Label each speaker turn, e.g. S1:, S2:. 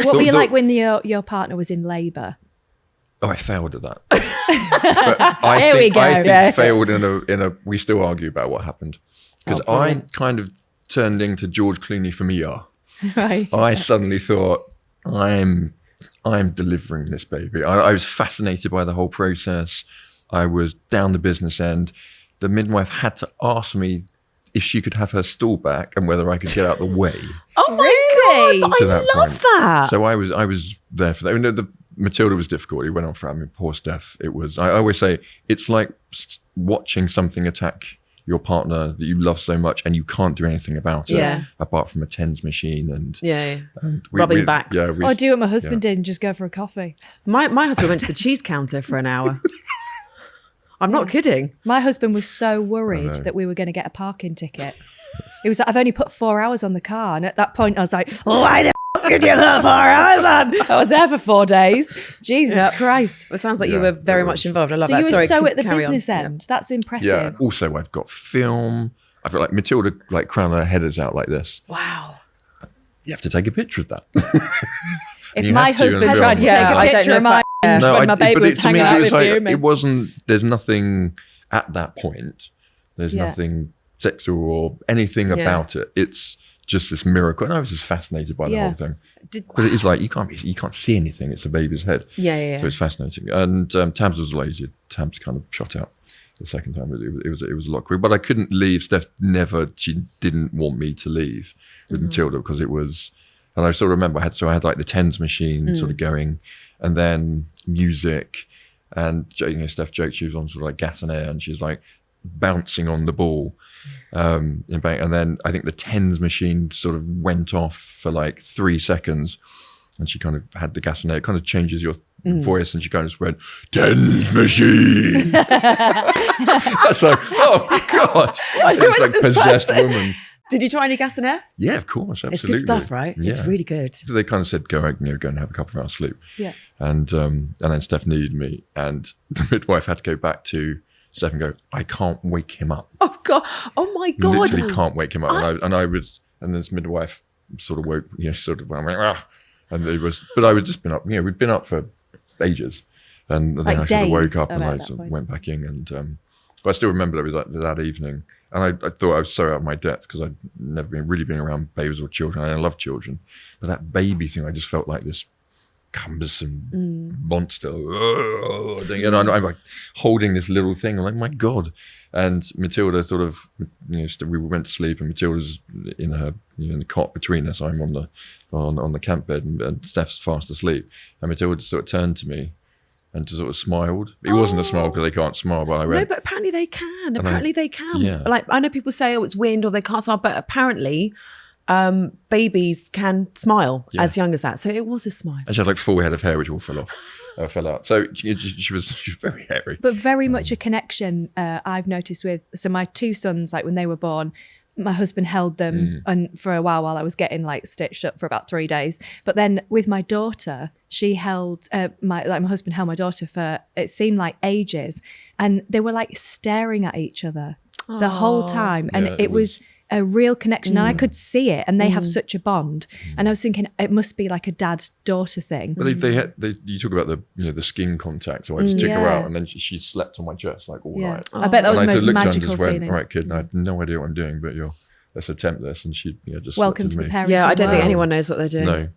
S1: What were you like when your partner was in labour?
S2: Oh, I failed at that. I think failed in a. We still argue about what happened because I kind of turned into George Clooney from ER.
S1: Right.
S2: I suddenly thought I'm delivering this baby. I was fascinated by the whole process. I was down the business end. The midwife had to ask me if she could have her stool back and whether I could get out the way.
S3: Oh my God, I love that.
S2: So I was there for that. I mean, the Matilda was difficult. It went on for, I mean, poor Steph. It was, I always say, it's like watching something attack your partner that you love so much and you can't do anything about it apart from a TENS machine and
S3: rubbing backs.
S1: Or do what my husband did and just go for a coffee.
S3: My husband went to the cheese counter for an hour. I'm not kidding.
S1: My husband was so worried that we were going to get a parking ticket. He was like, I've only put 4 hours on the car. And at that point I was like, why the did you put 4 hours on? I was there for 4 days. Jesus Christ.
S3: It sounds like you were very much involved. I love that.
S1: So you were so at the business end. That's impressive.
S2: Yeah. Also, I've got film. I feel like Matilda, like, crown her headers out like this.
S1: Wow.
S2: You have to take a picture of that.
S1: If my husband tried to take a picture of my when my baby was hanging out with you.
S2: It wasn't, there's nothing at that point. There's nothing sexual or anything about it. It's just this miracle. And I was just fascinated by the whole thing. Because it's like, you can't see anything. It's a baby's head. So it's fascinating. And Tabs was lazy. Tabs kind of shot out the second time. It was a lot quicker. But I couldn't leave. Steph she didn't want me to leave with Matilda because it was, and I sort of remember I had like the TENS machine sort of going, and then music, and Steph joked she was on sort of like gas and air, and she was like bouncing on the ball, and then I think the TENS machine sort of went off for like 3 seconds, and she kind of had the gas and air. It kind of changes your voice, and she kind of just went, TENS machine. That's like, oh God, it's like possessed woman.
S3: Did you try any gas and air?
S2: Yeah, of course, absolutely.
S3: It's good stuff, right? Yeah. It's really good.
S2: So they kind of said, go and have a couple of hours sleep.
S1: Yeah.
S2: And then Steph needed me, and the midwife had to go back to Steph and go, I can't wake him up.
S3: Oh God! Oh my God!
S2: Literally can't wake him up. And this midwife sort of woke, sort of, and it was, but I had just been up. We'd been up for ages, and then I sort of woke up and I sort of went back in, and but I still remember that evening. And I thought I was so out of my depth because I'd never really been around babies or children. I love children. But that baby thing, I just felt like this cumbersome monster. And I'm like holding this little thing. I'm like, my God. And Matilda sort of, we went to sleep, and Matilda's in her, in the cot between us. I'm on the camp bed, and Steph's fast asleep. And Matilda sort of turned to me and just sort of smiled. It wasn't a smile because they can't smile, but I went.
S3: No, but apparently they can. They can. Yeah. Like, I know people say, it's wind or they can't smile, but apparently babies can smile as young as that. So it was a smile.
S2: And she had like full head of hair, which all fell out. So she was very hairy.
S1: But very much a connection I've noticed with, so my 2 sons, like when they were born, my husband held them and for a while I was getting like stitched up for about 3 days. But then with my daughter, she held my husband held my daughter for, it seemed like ages, and they were like staring at each other the whole time, and it was a real connection, and I could see it, and they have such a bond. And I was thinking it must be like a dad-daughter thing.
S2: Well, you talk about the skin contact, so I just took her out, and then she slept on my chest like all night.
S1: I bet that was the most magical
S2: feeling. All right, kid, I had no idea what I'm doing, but let's attempt this. And she just
S1: welcome to the parent.
S3: Yeah, I don't think anyone knows what they're doing.
S2: No,